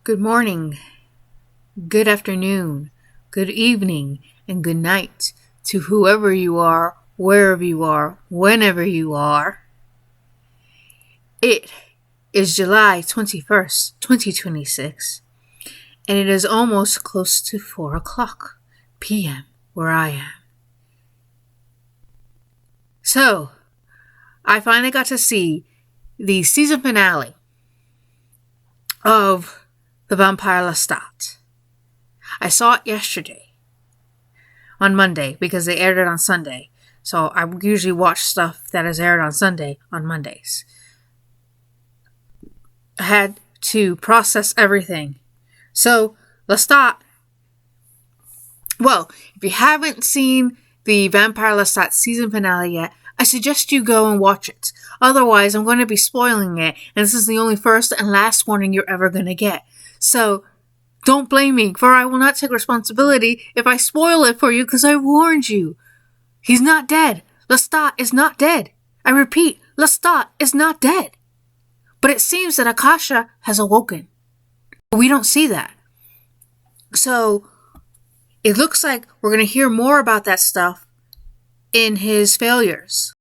Good morning, good afternoon, good evening, and good night to whoever you are, wherever you are, whenever you are. It is July 21st, 2026, and it is almost close to 4 o'clock p.m. where I am. So, I finally got to see the season finale of The Vampire Lestat. I saw it yesterday, on Monday, because they aired it on Sunday. So I usually watch stuff that is aired on Sunday on Mondays. I had to process everything. So, Lestat, well, if you haven't seen the Vampire Lestat season finale yet, I suggest you go and watch it. Otherwise, I'm going to be spoiling it, and this is the only first and last warning you're ever going to get. So, don't blame me, for I will not take responsibility if I spoil it for you because I warned you. He's not dead. Lestat is not dead. I repeat, Lestat is not dead. But it seems that Akasha has awoken. We don't see that. So, it looks like we're going to hear more about that stuff in his failures.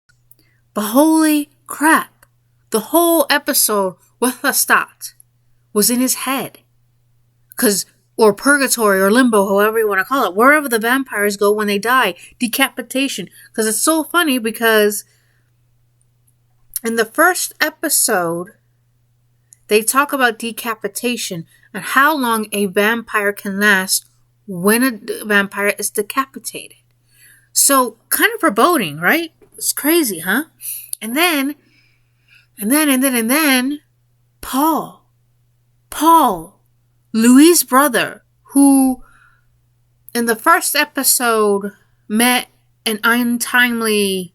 But holy crap, the whole episode with Lestat was in his head. Or purgatory or limbo, however you want to call it, wherever the vampires go when they die, decapitation. Because it's so funny because in the first episode, they talk about decapitation and how long a vampire can last when a vampire is decapitated. So, kind of foreboding, right? It's crazy, huh? And then, Paul, Louis' brother, who in the first episode met an untimely,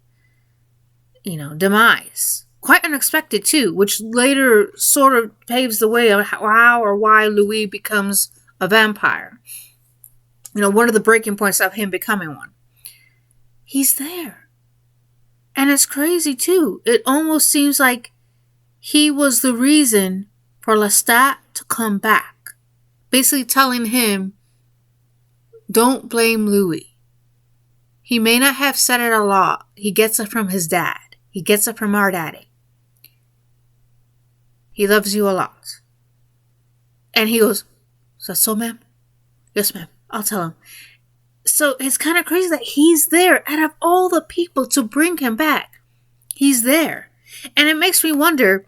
demise. Quite unexpected too, which later sort of paves the way of how or why Louis becomes a vampire. One of the breaking points of him becoming one. He's there. And it's crazy too. It almost seems like he was the reason for Lestat to come back. Basically telling him, don't blame Louis. He may not have said it a lot. He gets it from his dad. He gets it from our daddy. He loves you a lot. And he goes, is that so, ma'am? Yes, ma'am. I'll tell him. So it's kind of crazy that he's there out of all the people to bring him back. He's there. And it makes me wonder,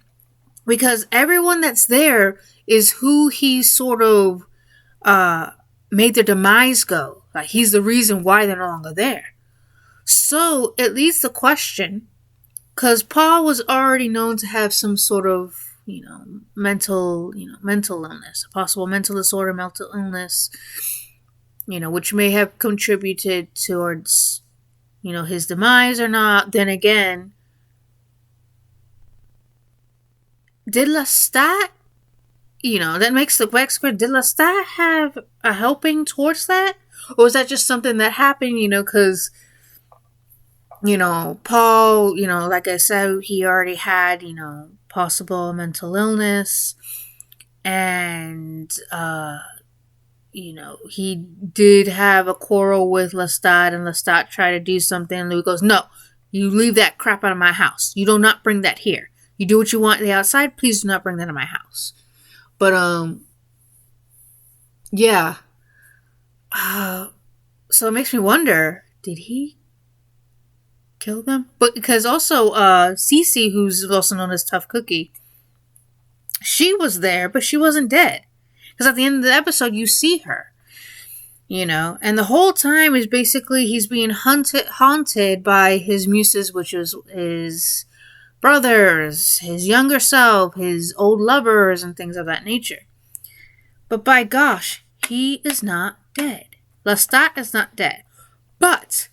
because everyone that's there is who he sort of made their demise go. Like, he's the reason why they're no longer there. So it leads the question, because Paul was already known to have some sort of, mental illness, a possible mental disorder, mental illness, which may have contributed towards, his demise or not. Then again, did Lestat, that makes the question, did Lestat have a helping towards that? Or was that just something that happened, because, Paul, like I said, he already had, possible mental illness. And, he did have a quarrel with Lestat, and Lestat tried to do something, and Louis goes, no, you leave that crap out of my house. You do not bring that here. You do what you want on the outside, please do not bring that in my house. But, yeah. So it makes me wonder, did he kill them? But because also, Cece, who's also known as Tough Cookie, she was there, but she wasn't dead. Because at the end of the episode, you see her. And the whole time is basically he's being haunted by his muses, which is his brothers, his younger self, his old lovers, and things of that nature. But by gosh, he is not dead. Lestat is not dead. But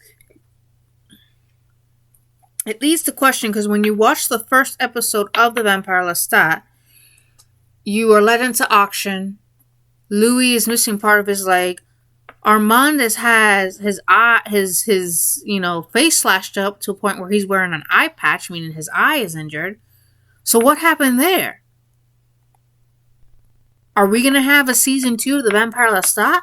it leads to question, because when you watch the first episode of The Vampire Lestat, you are led into auction. Louis is missing part of his leg. Armandus has his face slashed up to a point where he's wearing an eye patch, meaning his eye is injured. So what happened there? Are we going to have a season 2 of the Vampire Lestat?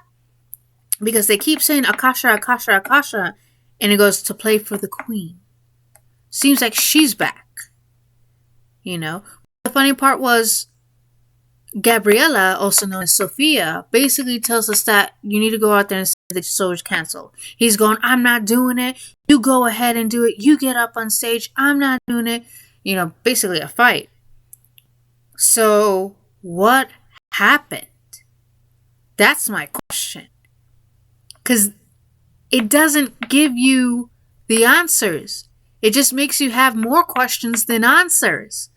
Because they keep saying Akasha, Akasha, Akasha, and it goes to play for the queen. Seems like she's back. You know? The funny part was Gabriella, also known as Sophia, basically tells us that you need to go out there and say that the show is canceled. He's going, I'm not doing it. You go ahead and do it. You get up on stage. I'm not doing it. You know, basically a fight. So, what happened? That's my question. Because it doesn't give you the answers. It just makes you have more questions than answers.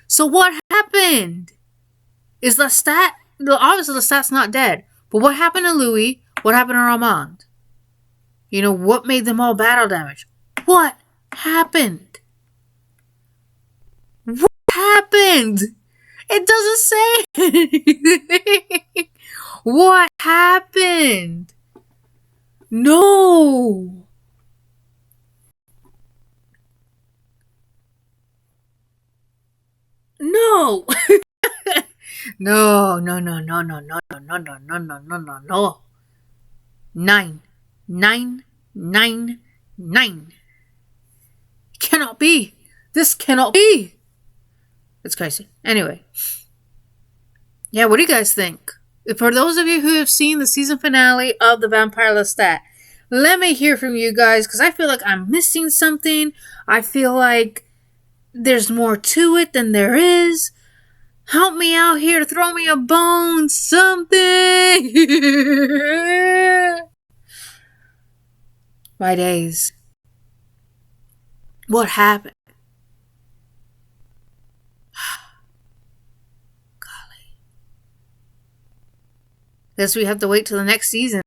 So what happened? Is Lestat... Obviously, Lestat's not dead. But what happened to Louis? What happened to Armand? You know, what made them all battle damage? What happened? What happened? It doesn't say. What happened? No. No. No, no, no, no, no, no, no, no, no, no, no, no, no, no. 9, 9, 9, 9. Cannot be. This cannot be. It's crazy. Anyway. Yeah, what do you guys think? For those of you who have seen the season finale of The Vampire Lestat, let me hear from you guys, because I feel like I'm missing something. I feel like there's more to it than there is. Help me out here, throw me a bone, something. My days. What happened? Golly. Guess we have to wait till the next season.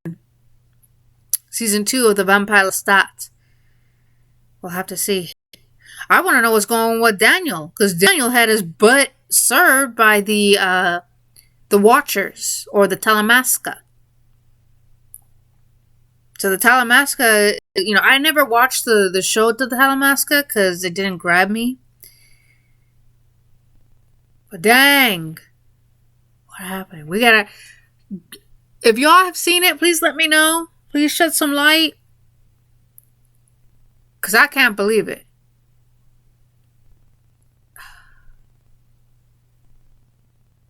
Season 2 of The Vampire Lestat. We'll have to see. I want to know what's going on with Daniel, because Daniel had his butt served by the Watchers, or the Talamasca. So the Talamasca, you know, I never watched the show to the Talamasca because it didn't grab me. But dang, what happened? We gotta. If y'all have seen it, please let me know. Please shed some light, because I can't believe it.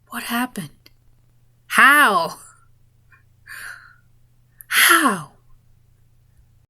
What happened? How? How?